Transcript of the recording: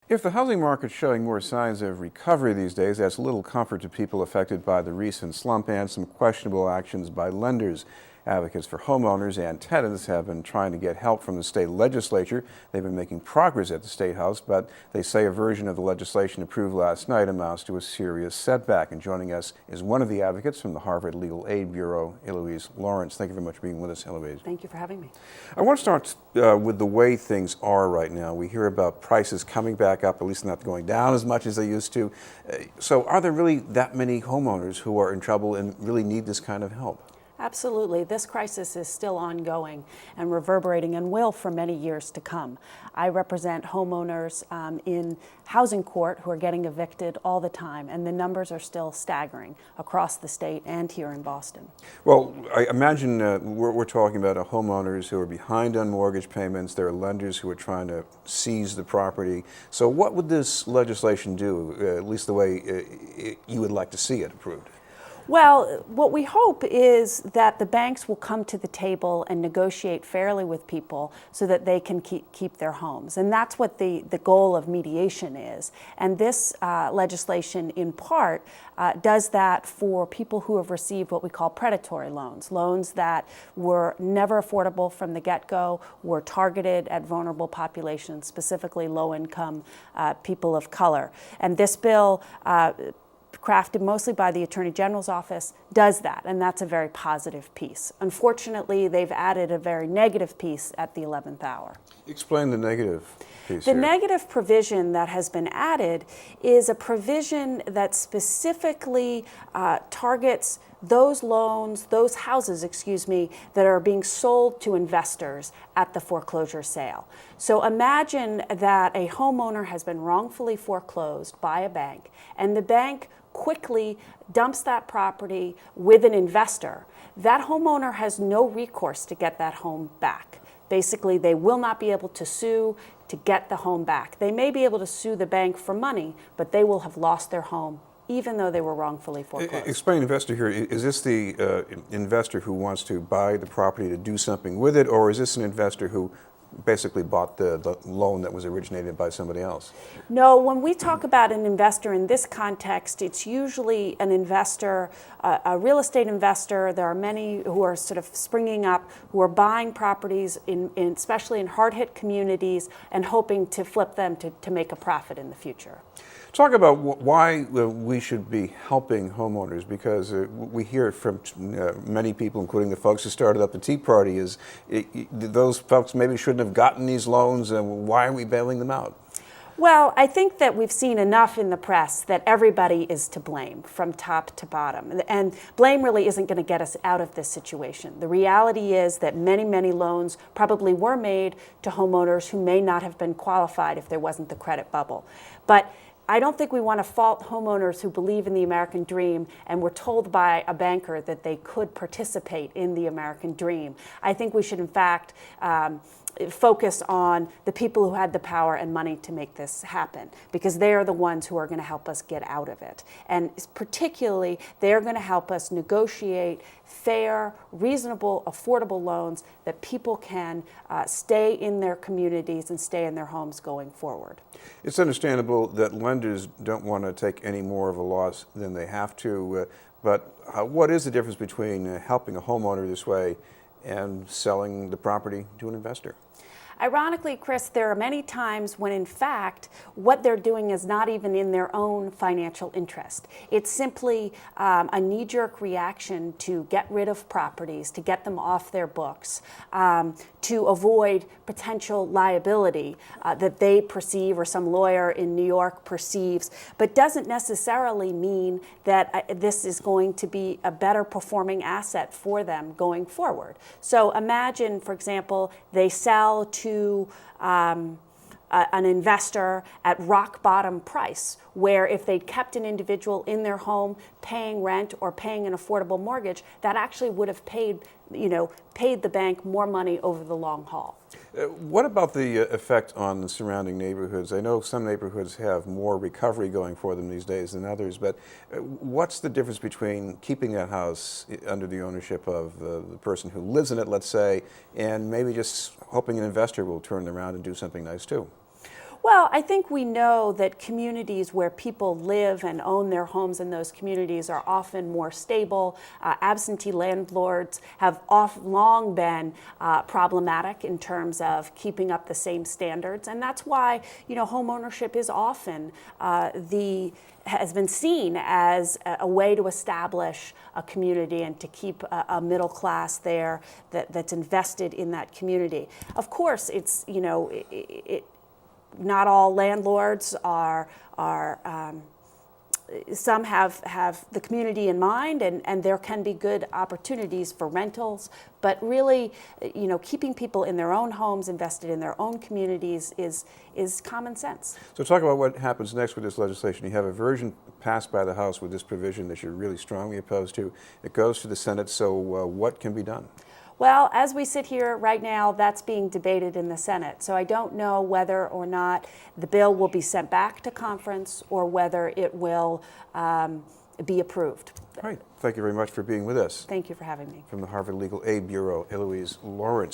If the housing market's showing more signs of recovery these days, that's little comfort to people affected by the recent slump and some questionable actions by lenders. Advocates for homeowners and tenants have been trying to get help from the state legislature. They've been making progress at the State House, but they say a version of the legislation approved last night amounts to a serious setback. And joining us is one of the advocates from the Harvard Legal Aid Bureau, Eloise Lawrence. Thank you very much for being with us, Eloise. Thank you for having me. I want to start with the way things are right now. We hear about prices coming back up, at least not going down as much as they used to. So are there really that many homeowners who are in trouble and really need this kind of help? Absolutely. This crisis is still ongoing and reverberating and will for many years to come. I represent homeowners in housing court who are getting evicted all the time, and the numbers are still staggering across the state and here in Boston. Well, I imagine we're talking about homeowners who are behind on mortgage payments. There are lenders who are trying to seize the property. So what would this legislation do, at least the way you would like to see it approved? Well, what we hope is that the banks will come to the table and negotiate fairly with people so that they can keep their homes. And that's what the goal of mediation is. And this legislation, in part, does that for people who have received what we call predatory loans, loans that were never affordable from the get-go, were targeted at vulnerable populations, specifically low-income people of color. And this bill, crafted mostly by the Attorney General's office, does that, and that's a very positive piece. Unfortunately, they've added a very negative piece at the 11th hour. Explain the negative piece The here. negative provision that has been added is a provision that specifically targets those loans, those houses, that are being sold to investors at the foreclosure sale. So imagine that a homeowner has been wrongfully foreclosed by a bank, and the bank quickly dumps that property with an investor. That homeowner has no recourse to get that home back. Basically, they will not be able to sue to get the home back. They may be able to sue the bank for money, but they will have lost their home even though they were wrongfully foreclosed. Explain investor here. Is this the investor who wants to buy the property to do something with it, or is this an investor who basically bought the loan that was originated by somebody else? No, when we talk about an investor in this context, it's usually an investor, a real estate investor. There are many who are sort of springing up, who are buying properties, especially in hard-hit communities, and hoping to flip them to make a profit in the future. Talk about why we should be helping homeowners, because we hear from many people, including the folks who started up the Tea Party, those folks maybe shouldn't have gotten these loans, and why are we bailing them out? Well, I think that we've seen enough in the press that everybody is to blame from top to bottom. And blame really isn't going to get us out of this situation. The reality is that many, many loans probably were made to homeowners who may not have been qualified if there wasn't the credit bubble. But I don't think we want to fault homeowners who believe in the American dream and were told by a banker that they could participate in the American dream. I think we should, in fact, focus on the people who had the power and money to make this happen, because they are the ones who are going to help us get out of it. And particularly, they're going to help us negotiate fair, reasonable, affordable loans that people can stay in their communities and stay in their homes going forward. It's understandable that lenders don't want to take any more of a loss than they have to, but what is the difference between helping a homeowner this way and selling the property to an investor? Ironically, Chris, there are many times when, in fact, what they're doing is not even in their own financial interest. It's simply a knee-jerk reaction to get rid of properties, to get them off their books, to avoid potential liability that they perceive or some lawyer in New York perceives, but doesn't necessarily mean that this is going to be a better performing asset for them going forward. So imagine, for example, they sell to an investor at rock bottom price, where if they'd kept an individual in their home paying rent or paying an affordable mortgage, that actually would have paid the bank more money over the long haul. What about the effect on the surrounding neighborhoods? I know some neighborhoods have more recovery going for them these days than others, but what's the difference between keeping that house under the ownership of the person who lives in it, let's say, and maybe just hoping an investor will turn around and do something nice too? Well, I think we know that communities where people live and own their homes in those communities are often more stable. Absentee landlords have long been problematic in terms of keeping up the same standards, and that's why home ownership is often has been seen as a way to establish a community and to keep a middle class there that's invested in that community. Of course, it's not all landlords are some have the community in mind, and there can be good opportunities for rentals, but really, keeping people in their own homes, invested in their own communities is common sense. So talk about what happens next with this legislation. You have a version passed by the House with this provision that you're really strongly opposed to. It goes to the Senate, so what can be done? Well, as we sit here right now, that's being debated in the Senate. So I don't know whether or not the bill will be sent back to conference or whether it will be approved. All right. Thank you very much for being with us. Thank you for having me. From the Harvard Legal Aid Bureau, Eloise Lawrence.